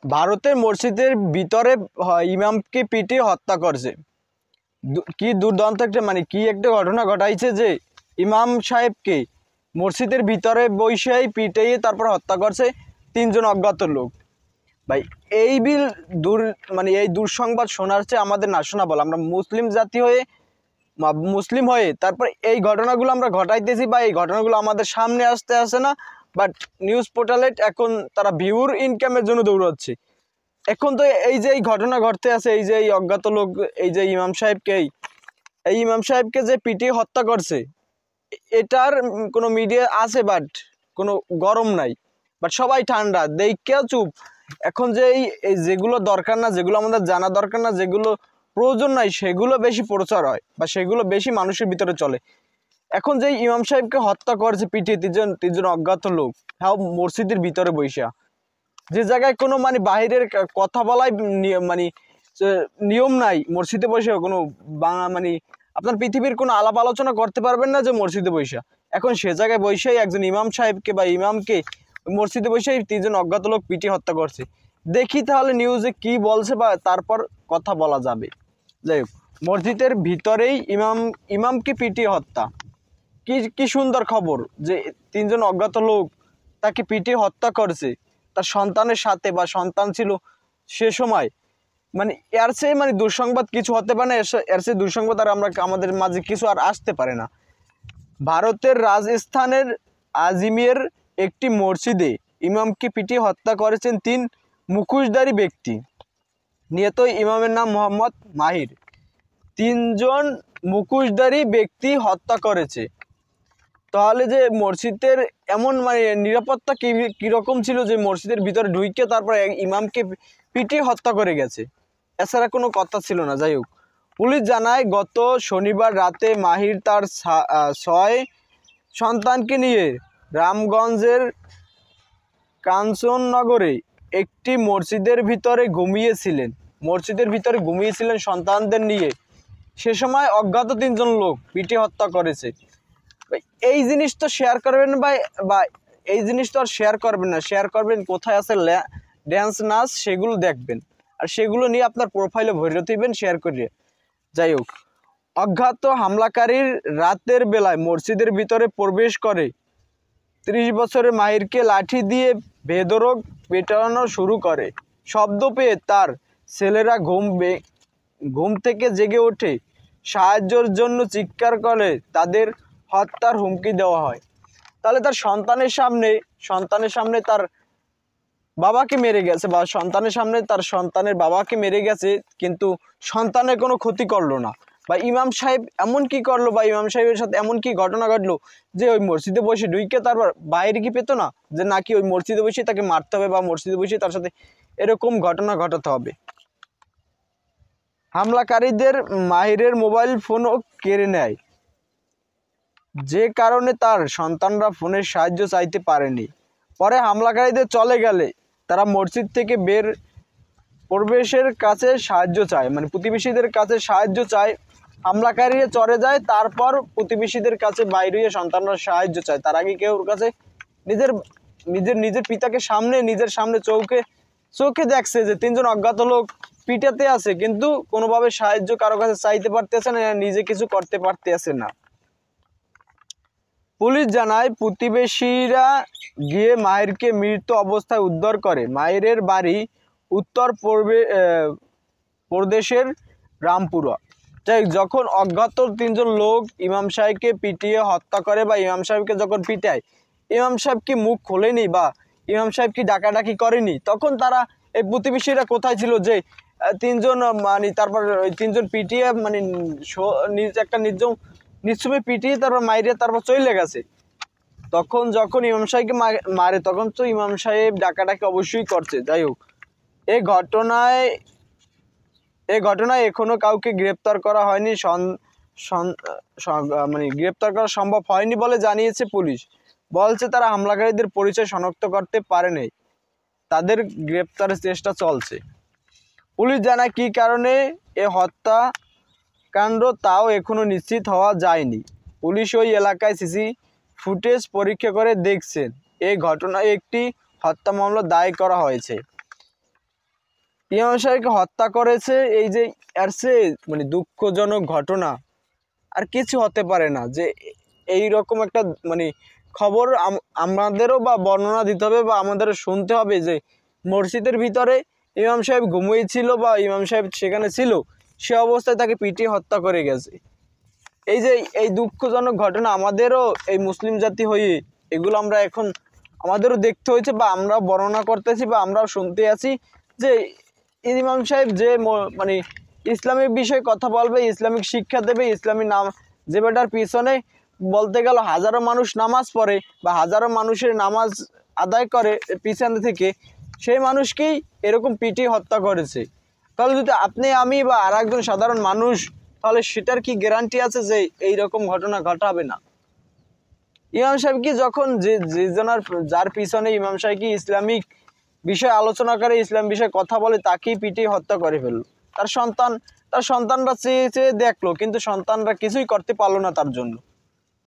ভারতের মসজিদের ভিতরে ইমামকে পিটিয়ে হত্যা করছে। কি দুর্দান্ত একটা কি একটা ঘটনা ঘটাইছে যে ইমাম সাহেবকে মসজিদের ভিতরে বসেই পিটিয়ে তারপর হত্যা করছে তিনজন অজ্ঞাত লোক। ভাই এই বিল এই দুঃসংবাদ শোনার চেয়ে আমাদের না শোনা বল। আমরা মুসলিম হয়ে তারপর এই ঘটনাগুলো আমরা ঘটাইতেছি বা এই ঘটনাগুলো আমাদের সামনে আসে না, বাট নিউজ পোর্টালে এখন তারা ভিউর ইনকামের জন্য দৌড়াচ্ছে। এখন তো এই যে এই ঘটনা ঘটতে আছে, এই যে এই অজ্ঞাত লোক এই যে ইমাম সাহেবকে যে পিটিয়ে হত্যা করছে, এটার কোনো মিডিয়া আছে বাট কোনো গরম নাই, বাট সবাই ঠান্ডা দেখে চুপ। এখন যে এই যেগুলো দরকার না, যেগুলো আমাদের জানা দরকার না, যেগুলো প্রয়োজন নাই, সেগুলো বেশি প্রচার হয় বা সেগুলো বেশি মানুষের ভিতরে চলে। এখন যে ইমাম সাহেবকে হত্যা করেছে পিটিয়ে তিনজন অজ্ঞাত লোক, হ্যাঁ মসজিদের ভিতরে বৈশা, যে জায়গায় কোনো বাহিরের কথা বলাই নিয়ম নাই, মসজিদে বসে কোনো আপনার পৃথিবীর কোনো আলাপ আলোচনা করতে পারবেন না যে মসজিদে বৈশা। এখন সে জায়গায় বৈশাই একজন ইমাম সাহেবকে বা ইমামকে মসজিদে বসেই তিনজন অজ্ঞাত লোক পিটিয়ে হত্যা করছে। দেখি তাহলে নিউজে কি বলছে বা তারপর কথা বলা যাবে। যাই হোক, মসজিদের ভিতরেই ইমামকে পিটিয়ে হত্যা, কি সুন্দর খবর যে তিনজন অজ্ঞাত লোক তাকে পিটিয়ে হত্যা করেছে তার সন্তানের সাথে, বা সন্তান ছিল সে সময়। এর চেয়ে দুঃসংবাদ কিছু হতে পারে না, এর চেয়ে দুঃসংবাদ আর আমাদের মাঝে কিছু আর আসতে পারে না। ভারতের রাজস্থানের আজমিরের একটি মসজিদে ইমামকে পিটিয়ে হত্যা করেছেন 3 মুখোশধারী ব্যক্তি। নিহত ইমামের নাম মোহাম্মদ মাহির। 3 জন মুখোশধারী ব্যক্তি হত্যা করেছে। তাহলে যে মসজিদের এমন নিরাপত্তা কিরকম ছিল যে মসজিদের ভিতরে ঢুকে তারপর ইমামকে পিটিয়ে হত্যা করে গেছে, এছাড়া কোনো কথা ছিল না। যাই হোক, পুলিশ জানায় গত শনিবার রাতে মাহির তার 6 সন্তানকে নিয়ে রামগঞ্জের কাঞ্চননগরে একটি মসজিদের ভিতরে ঘুমিয়েছিলেন সন্তানদের নিয়ে। সে সময় অজ্ঞাত 3 জন লোক পিটিয়ে হত্যা করেছে। এই জিনিস তো শেয়ার করবেন বা এই জিনিস তো আর শেয়ার করবেন না, শেয়ার করবেন কোথায় আছে ড্যান্স নাচ, সেগুলো দেখবেন আর সেগুলো নিয়ে আপনার প্রোফাইলে ভরে দিবেন শেয়ার করিয়ে। যাই হোক, অজ্ঞাত হামলাকারীর রাতের বেলায় মসজিদের ভিতরে প্রবেশ করে 30 বছরের মাহিরকে লাঠি দিয়ে বেধড়ক পেটানো শুরু করে। শব্দ পেয়ে তার ছেলেরা ঘুম থেকে জেগে ওঠে, সাহায্যের জন্য চিৎকার করে তাদের হত্যার হুমকি দেওয়া হয়। তাহলে তার সন্তানের সামনে তার বাবাকে মেরে গেছে, বা সন্তানের সামনে তার সন্তানের বাবাকে মেরে গেছে, কিন্তু সন্তানের কোনো ক্ষতি করলো না। বা ইমাম সাহেব এমন কি করলো, বা ইমাম সাহেবের সাথে এমন কি ঘটনা ঘটলো যে ওই মসজিদে বসে ঢুকে তারপর বাইরে কি পেতো না, যে নাকি ওই মসজিদে বসে তাকে মারতে হবে বা মসজিদে বসে তার সাথে এরকম ঘটনা ঘটাতে হবে। হামলাকারীদের মাহিরের মোবাইল ফোনও কেড়ে নেয়, যে কারণে তার সন্তানরা ফোনের সাহায্য চাইতে পারেনি। পরে হামলাকারীদের চলে গেলে তারা মসজিদ থেকে প্রবেশের কাছে সাহায্য চায়, প্রতিবেশীদের কাছে সাহায্য চায়। হামলাকারীরা চলে যায়, তারপর প্রতিবেশীদের কাছে বাইরে সন্তানরা সাহায্য চায়। তার আগে কেউ ওর কাছে নিজের পিতাকে নিজের সামনে চোখে দেখছে যে 3 জন অজ্ঞাত লোক পিটাতে আছে, কিন্তু কোনোভাবে সাহায্য কারো কাছে চাইতে পারতেছে না, নিজে কিছু করতে পারতেছে না। পুলিশ জানায় প্রতিবেশীরা গিয়ে মাহিরকে মৃত অবস্থায় উদ্ধার করে। মাহিরের বাড়ি উত্তর প্রদেশের রামপুরা। তাই যখন অজ্ঞাত 3 জন লোক ইমাম সাহেবকে পিটিয়ে হত্যা করে বা ইমাম সাহেবকে যখন পিটায়, ইমাম সাহেব কি মুখ খোলেনি বা ইমাম সাহেব কি ডাকাডাকি করেনি, তখন তারা এই প্রতিবেশীরা কোথায় ছিল যে 3 জন তারপর ওই 3 জন পিটিয়ে একটা নিশ্চুমে পিটিয়ে তারপর মাইরে তারপর চলে গেছে। তখন যখন ইমাম সাহেবকে মারে তখন তো ইমাম সাহেব ডাকাডাকি অবশ্যই করছে। যাই হোক, এই ঘটনায় এখনো কাউকে গ্রেপ্তার করা হয়নি, গ্রেপ্তার করা সম্ভব হয়নি বলে জানিয়েছে পুলিশ। বলছে তারা হামলাকারীদের পরিচয় শনাক্ত করতে পারেনি, তাদের গ্রেপ্তারের চেষ্টা চলছে। পুলিশ জানায় কি কারণে এ হত্যাকাণ্ড তাও এখনো নিশ্চিত হওয়া যায়নি। পুলিশ ওই এলাকায় সিসি ফুটেজ পরীক্ষা করে দেখছেন। এই ঘটনায় একটি হত্যা মামলা দায়ের করা হয়েছে। ইমাম সাহেবকে হত্যা করেছে, এই যে এর চেয়ে মানে দুঃখজনক ঘটনা আর কিছু হতে পারে না। যে এই রকম একটা মানে খবর আমাদেরও বা বর্ণনা দিতে হবে বা আমাদেরও শুনতে হবে যে মসজিদের ভিতরে ইমাম সাহেব ঘুমিয়েছিল বা ইমাম সাহেব সেখানে ছিল, সে অবস্থায় তাকে পিটিয়ে হত্যা করে গেছে। এই যে এই দুঃখজনক ঘটনা আমাদেরও এই মুসলিম জাতি হয়ে এগুলো আমরা এখন আমাদেরও দেখতে হয়েছে বা আমরা বর্ণনা করতেছি বা আমরাও শুনতে আছি যে ইমাম সাহেব যে মানে ইসলামিক বিষয়ে কথা বলবে, ইসলামিক শিক্ষা দেবে, ইসলামী নাম যে বেটার পিছনে বলতে গেল হাজারো মানুষ নামাজ পড়ে বা হাজারো মানুষের নামাজ আদায় করে পিছন থেকে, সেই মানুষকেই এরকম পিটিয়ে হত্যা করেছে। তাহলে যদি আপনি আমি বা আর একজন সাধারণ মানুষ, তাহলে সেটার কি গ্যারান্টি আছে যে এই রকম ঘটনা ঘটাবে না? ইমাম সাহেব কি যখন যার পিছনে ইমাম সাহেব কি ইসলামিক বিষয় আলোচনা করে, ইসলাম বিষয়ে কথা বলে, তাকেই পিটিয়ে হত্যা করে ফেললো। তার সন্তানরা চেয়ে চেয়ে দেখলো, কিন্তু সন্তানরা কিছুই করতে পারলো না তার জন্য।